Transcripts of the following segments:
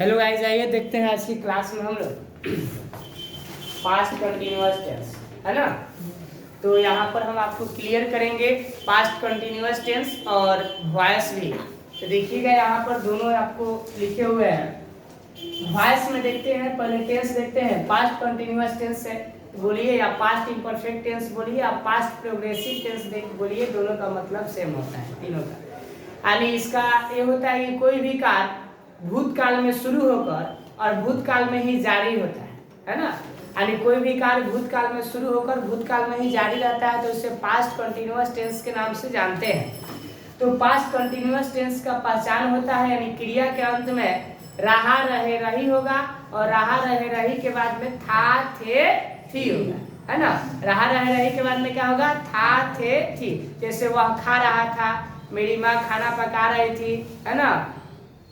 Hello guys, आइए देखते हैं आज की क्लास में हम लोग पास्ट कंटिन्यूअस टेंस, है ना। तो यहाँ पर हम आपको क्लियर करेंगे पास्ट कंटिन्यूअस टेंस और वॉइस भी। तो देखिएगा यहाँ पर दोनों आपको लिखे हुए हैं। वॉइस में देखते हैं, पहले टेंस देखते हैं। पास्ट कंटिन्यूअस टेंस से बोलिए या पास्ट इम्परफेक्ट टेंस बोलिए या पास्ट प्रोग्रेसिव टेंस बोलिए, दोनों का मतलब सेम होता है, तीनों का। यानी इसका ये होता है कि कोई भी कार्य भूतकाल में शुरू होकर और भूतकाल में ही जारी होता है ना। यानी कोई भी कार्य भूतकाल में शुरू होकर भूतकाल में ही जारी रहता है, तो इसे पास्ट कंटिन्यूअस टेंस के नाम से जानते हैं। तो पास्ट कंटिन्यूअस टेंस का पहचान होता है, यानी क्रिया के अंत में रहा रहे रही होगा और रहा रहे रही के बाद में था थे थी होगा, है ना। रहा रहे रही के बाद में क्या होगा? था थे थी। जैसे वह खा रहा था, मेरी माँ खाना पका रही थी, है ना।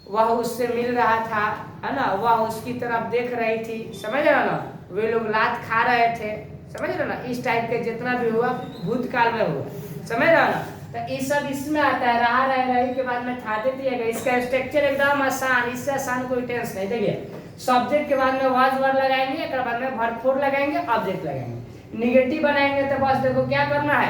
वह उससे मिल रहा था, है ना। वह उसकी तरफ देख रही थी, समझ रहे हो ना। वे लोग लात खा रहे थे, समझ रहे हो ना। इस टाइप के जितना भी हुआ भूतकाल में हुआ, समझ रहे हो ना। तो ये सब इसमें आता है। रहा रहे रही के बाद में था थे थी। इसका स्ट्रक्चर एकदम आसान, इससे आसान कोई टेंस नहीं। देखिए, सब्जेक्ट के बाद में वाज वर्ड लगाएंगे, एक बाद में वर्ब फोर लगाएंगे, ऑब्जेक्ट लगाएंगे। निगेटिव बनाएंगे तो बस देखो क्या करना है,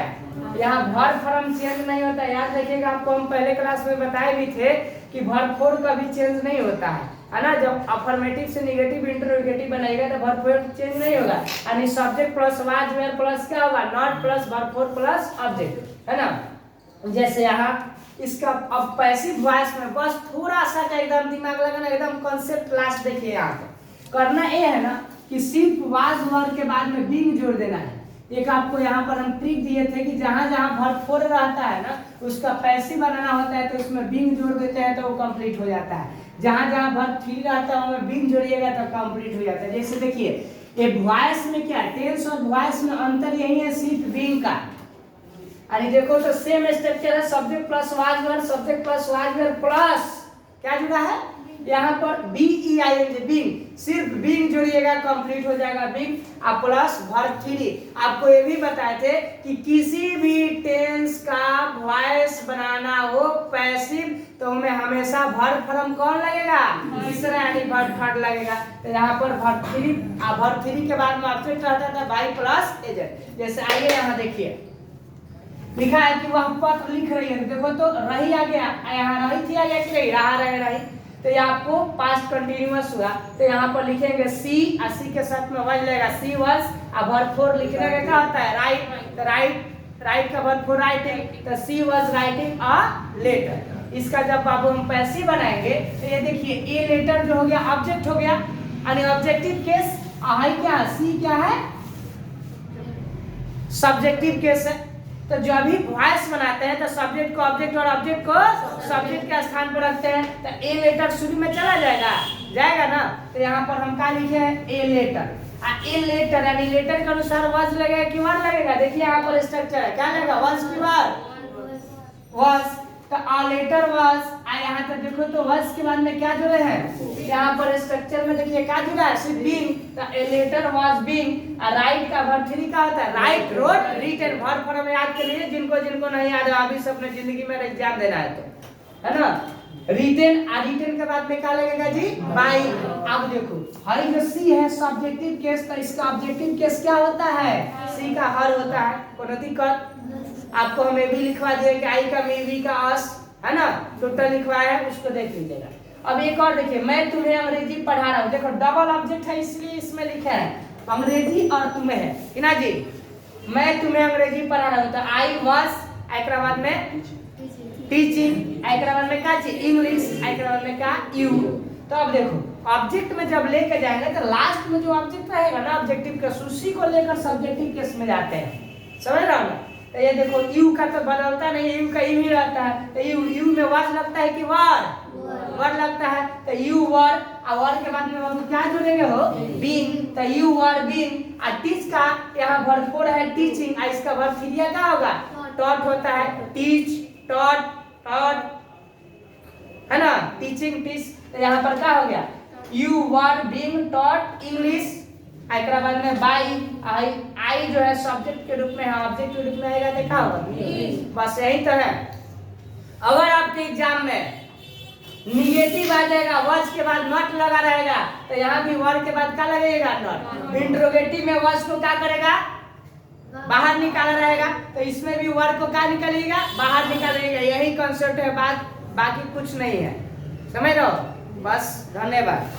यहाँ वर्ब फॉर्म चेंज नहीं होता। याद रखिएगा, आपको हम पहले क्लास में बताए भी थे कि वर्ब फोर का भी चेंज नहीं होता है ना। जब अफर्मेटिव से निगेटिव इंटरोगेटिव बनाएगा तो वर्ब फोर चेंज नहीं होगा। यानी subject plus was were plus क्या होगा? Not plus verb four plus object, है ना। जैसे यहाँ इसका अब पैसिव वॉइस में बस थोड़ा सा का एकदम दिमाग लगाना, एकदम कॉन्सेप्ट क्लास देखिए। यहाँ पे करना ये है ना कि सिर्फ वाज वर्ड के बाद में बीइंग जोड़ देना है। एक आपको यहाँ पर हम ट्रिक दिए थे कि जहाँ जहाँ वर्ब फोर रहता है ना, उसका पैसिव बनाना होता है तो इसमें बीइंग जोड़ देते हैं तो वो कंप्लीट हो जाता है। जहाँ जहाँ वर्ब थ्री रहता है उसमें बीइंग जोड़िएगा तो कंप्लीट हो जाता है। जैसे देखिए, ये वॉइस में क्या है, टेंस और वॉइस में अंतर यही है, सिर्फ बीइंग का। अरे देखो तो सेम स्ट्रक्चर है, subject plus was word, subject plus was word plus क्या जुड़ा है यहाँ पर? बीईआईएनजी, बीइंग। सिर्फ बीइंग जोड़िएगा कंप्लीट हो जाएगा बीइंग, और प्लस वर्ब थ्री। आपको ये भी बताए थे कि किसी भी टेंस का वॉइस बनाना हो पैसिव तो उनमें हमेशा वर्ब फॉर्म कौन लगेगा? तीसरा, यानी वर्ब थर्ड लगेगा। तो यहाँ पर वर्ब थ्री, और वर्ब थ्री के बाद में ऑब्जेक्ट रहता था बाई प्लस एजेंट। जैसे आइए यहाँ देखिए, लिखा है कि वह पत्र लिख रही है, देखो तो रही आ गया, यहाँ रही थी आ गया कि नहीं? रहा रहे रही। तो ये आपको पास्ट कंटिन्यूअस हुआ। तो यहाँ पर लिखेंगे सी, और सी के साथ में वॉज लगेगा, सी वॉज। अब वर्ब फोर लिखने का क्या होता है? राइट। तो राइट का वर्ब फोर राइटिंग, तो सी वॉज राइटिंग अ लेटर। इसका जब बाबू हम पैसिव बनाएंगे तो ये देखिए, ए लेटर जो हो गया ऑब्जेक्ट हो गया, यानी ऑब्जेक्टिव केस। आई क्या है? सी क्या है? सब्जेक्टिव केस है। तो जब भी वॉइस बनाते हैं तो सब्जेक्ट को ऑब्जेक्ट और ऑब्जेक्ट को सब्जेक्ट के स्थान पर रखते हैं। तो ए लेटर शुरू में चला जाएगा ना। तो यहाँ पर हम क्या लिखे हैं? A letter. ए लेटर यानी लेटर के अनुसार वर्ड लगेगा कि वर्ड लगेगा? देखिए यहाँ पर स्ट्रक्चर है, क्या लगेगा? वर्ड्स की वर्ड वर्ड्स। तो आ लेटर वर्ड्स, यहाँ तक देखो तो वर्ड्स के बाद में क्या जुड़े हैं? यहाँ पर स्ट्रक्चर में देखिए क्या जुड़ा है? सिर्फ बीइंग। तो a letter was being. Right का वर्ब थ्री का होता है right, wrote, written. Verb form याद कर लीजिए, जिनको नहीं याद है अभी से अपने जिंदगी में एग्जाम देना है तो, है ना। रिटन, रिटन के बाद में क्या लगेगा जी? बाई। अब देखो हर जो सी है सब्जेक्टिव केस, तो इसका ऑब्जेक्टिव केस क्या होता है? सी का हर होता है। कोनो दिक्कत? आपको हमें भी लिखवा दिया कि आई का मे बी का अस, है ना, टोटल लिखवाया है, उसको देख लीजिएगा। अब एक और देखिए, मैं तुम्हें अंग्रेजी पढ़ा रहा हूँ। देखो डबल ऑब्जेक्ट है इसलिए इसमें लिखा है अंग्रेजी और तुम्हें है ना जी। मैं तुम्हें अंग्रेजी पढ़ा रहा हूँ, तो आई वाज, एक बाद में टीचिंग, एक बाद में क्या चीज? इंग्लिश, एक बाद में क्या? यू। तो अब देखो ऑब्जेक्ट में जब लेके जाएंगे तो लास्ट में जो ऑब्जेक्ट रहेगा ना ऑब्जेक्टिव केस, उसी को लेकर सब्जेक्टिव केस में जाते हैं, समझ रहा हूँ। तो ये देखो यू का तो बदलता नहीं, यू का यू ही रहता है। तो यू में वर्ड लगता है कि वर्ड लगता है। तो यू वर्ड, और वर्ड के बाद में हम क्या जुड़ेंगे हो? बीइंग। तो यू वर्ड बीइंग। और टीच का यहाँ वर्ब फोर है टीचिंग, और इसका वर्ब थ्री क्या होगा? टॉट होता है। टीच, टॉट, है ना, टीचिंग, टीच। तो यहाँ पर क्या हो गया? You word being taught English, एक बाद में बाई। आई जो है सब्जेक्ट के रूप में है, ऑब्जेक्ट के रूप में आएगा तो क्या होगा? बस यही तो है। अगर आपके एग्जाम में निगेटिव आ जाएगा, वर्ड्स के बाद नॉट लगा रहेगा, तो यहाँ भी वर्ड के बाद क्या लगेगा? नॉट। इंट्रोगेटिव में वर्ड्स को क्या करेगा? बाहर निकाला रहेगा, तो इसमें भी वर्ड को क्या निकलेगा? बाहर निकालेगा। यही कॉन्सेप्ट है, बात बाकी कुछ नहीं है, समझ रहे हो? बस, धन्यवाद।